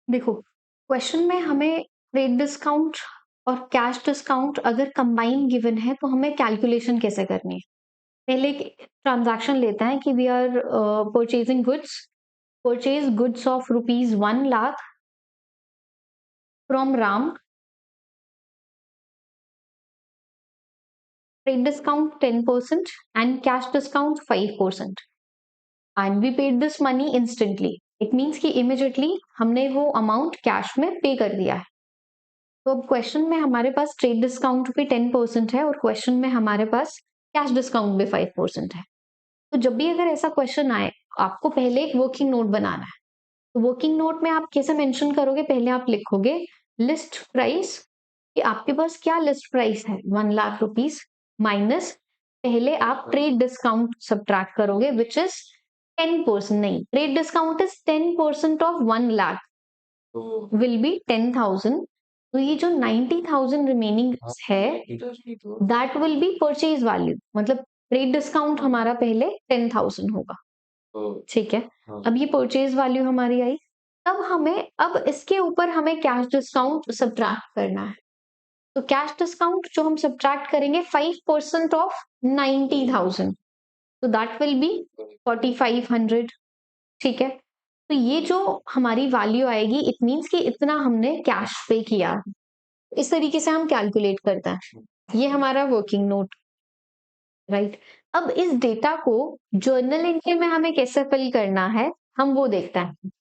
देखो, क्वेश्चन में हमें ट्रेड डिस्काउंट और कैश डिस्काउंट अगर कंबाइन गिवन है तो हमें कैलकुलेशन कैसे करनी है। पहले एक ट्रांजैक्शन लेते हैं कि we are purchasing goods, purchase goods of rupees 1 lakh from Ram, trade discount 10% and cash discount 5%, and we paid this money instantly. It means कि इमिडिएटली हमने वो अमाउंट कैश में पे कर दिया है। तो अब क्वेश्चन में हमारे पास ट्रेड डिस्काउंट भी 10% है और क्वेश्चन में हमारे पास कैश डिस्काउंट भी 5% है। तो जब भी अगर ऐसा क्वेश्चन आए, आपको पहले एक वर्किंग नोट बनाना है। तो वर्किंग नोट में आप कैसे मेंशन करोगे? पहले आप लिखोगे लिस्ट प्राइस, कि आपके पास क्या लिस्ट प्राइस है 1 लाख रुपीज, माइनस पहले आप ट्रेड डिस्काउंट सब्ट्रैक्ट करोगे विच इज 10%। नहीं, trade discount is 10% of 1 lakh will be 10,000। तो ये जो 90,000 रिमेनिंग है that will B purchase value, मतलब ट्रेड डिस्काउंट हमारा पहले 10,000 होगा। ठीक है, अब ये परचेज वैल्यू हमारी आई, तब हमें अब इसके ऊपर हमें कैश डिस्काउंट सब्ट्रैक्ट करना है। तो कैश डिस्काउंट जो हम सब्ट्रैक्ट करेंगे 5% ऑफ 90,000, तो दैट विल बी 4,500। ठीक है, तो ये जो हमारी वैल्यू आएगी इट मीन्स कि इतना हमने कैश पे किया। इस तरीके से हम कैलकुलेट करते हैं। ये हमारा वर्किंग नोट, राइट। अब इस डेटा को जर्नल एंट्री में हमें कैसे फिल करना है हम वो देखते हैं,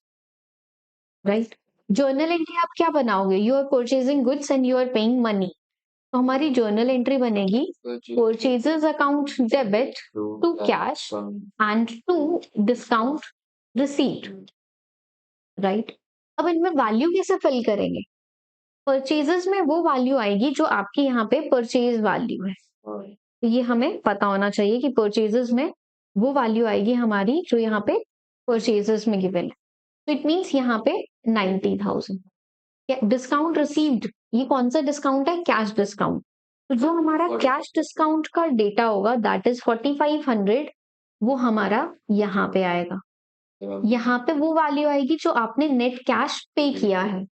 राइट। जर्नल एंट्री आप क्या बनाओगे? You are purchasing goods and you are paying money. तो हमारी जर्नल एंट्री बनेगी purchases account debit to cash and to discount receipt, right. अब इनमें वैल्यू कैसे फिल करेंगे? परचेजेस में वो वैल्यू आएगी जो आपकी यहाँ पे परचेज वैल्यू है। तो ये हमें पता होना चाहिए कि परचेजेस में वो वैल्यू आएगी हमारी जो यहाँ पे परचेजेस में गिवन है। तो इट मीन्स यहाँ पे 90,000। डिस्काउंट रिसीव्ड, ये कौन सा डिस्काउंट है? Cash discount. तो जो हमारा कैश डिस्काउंट का डेटा होगा दैट इज 4,500, वो हमारा यहाँ पे आएगा। यहाँ पे वो वैल्यू आएगी जो आपने नेट कैश पे किया है।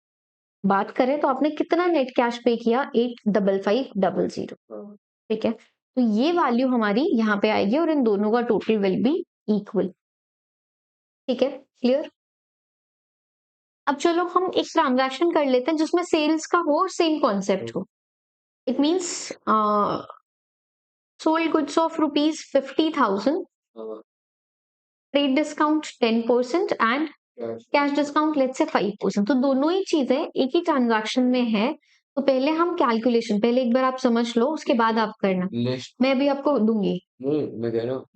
बात करें तो आपने कितना नेट कैश पे किया? 8,550। ठीक है, तो ये वैल्यू हमारी यहाँ पे आएगी और इन दोनों का टोटल विल बी इक्वल। ठीक है, क्लियर। अब चलो हम एक ट्रांजैक्शन कर लेते हैं जिसमें सेल्स का हो और सेम कॉन्सेप्ट हो। It means sold goods of rupees 50,000, trade discount 10% and cash discount let's say 5%। तो दोनों ही चीजें एक ही ट्रांजैक्शन में है। तो पहले हम कैलकुलेशन, पहले एक बार आप समझ लो उसके बाद आप करना। मैं अभी आपको दूंगी मैं कह रहा हूँ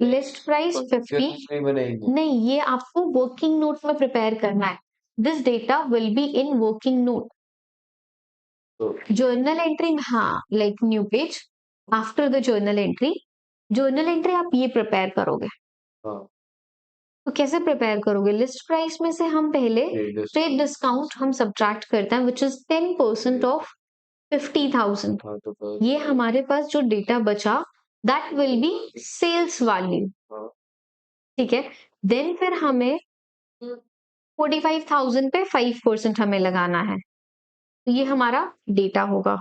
लिस्ट प्राइस 50 नहीं, ये आपको वर्किंग नोट में प्रिपेयर करना है। This data will be in working note. Journal entry, हाँ, like new page after the journal entry आप ये प्रिपेयर करोगे। तो कैसे प्रिपेयर करोगे? लिस्ट प्राइस में से हम पहले ट्रेड डिस्काउंट हम सब्ट्रैक्ट करते हैं विच इज 10% ऑफ 50,000। ये हमारे पास जो डेटा बचा that will be sales value. ठीक है, देन फिर हमें 45,000 पे 5% हमें लगाना है। तो ये हमारा डेटा होगा।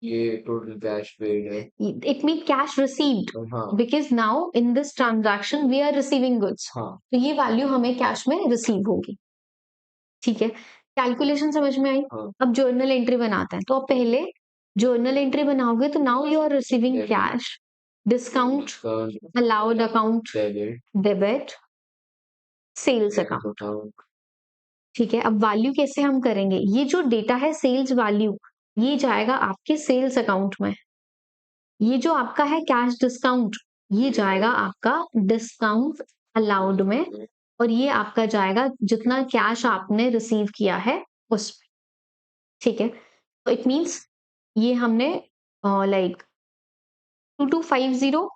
ये टोटल कैश पेड है। It mean cash received, because now in this transaction we are receiving goods. तो ये वैल्यू हमें कैश में रिसीव होगी। ठीक है, कैलकुलेशन समझ में आई। अब जर्नल एंट्री बनाते हैं। तो आप पहले जर्नल एंट्री बनाओगे तो now you are receiving cash, discount, allowed account debit, sales account. ठीक है, अब वैल्यू कैसे हम करेंगे? ये जो डेटा है सेल्स वैल्यू, ये जाएगा आपके सेल्स अकाउंट में। ये जो आपका है कैश डिस्काउंट, ये जाएगा आपका डिस्काउंट अलाउड में, और ये आपका जाएगा जितना कैश आपने रिसीव किया है उसमें। ठीक है, तो इट मीन्स ये हमने लाइक 2250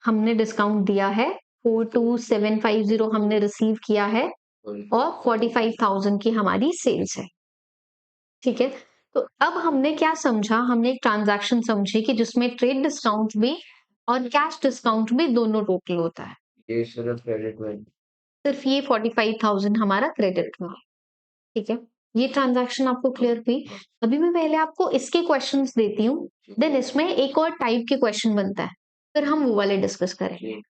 हमने डिस्काउंट दिया है, 42,750 हमने रिसीव किया है, और 45,000 की हमारी सेल्स है। ठीक है, तो अब हमने क्या समझा? हमने एक ट्रांजैक्शन समझी कि जिसमें ट्रेड डिस्काउंट भी और कैश डिस्काउंट भी दोनों टोटल होता है। ये सिर्फ क्रेडिट में, सिर्फ ये 45,000 हमारा क्रेडिट हुआ। ठीक है, ये ट्रांजैक्शन आपको क्लियर हुई। अभी मैं पहले आपको इसके क्वेश्चंस देती हूँ, देन इसमें एक और टाइप के क्वेश्चन बनता है, फिर हम वो वाले डिस्कस करेंगे।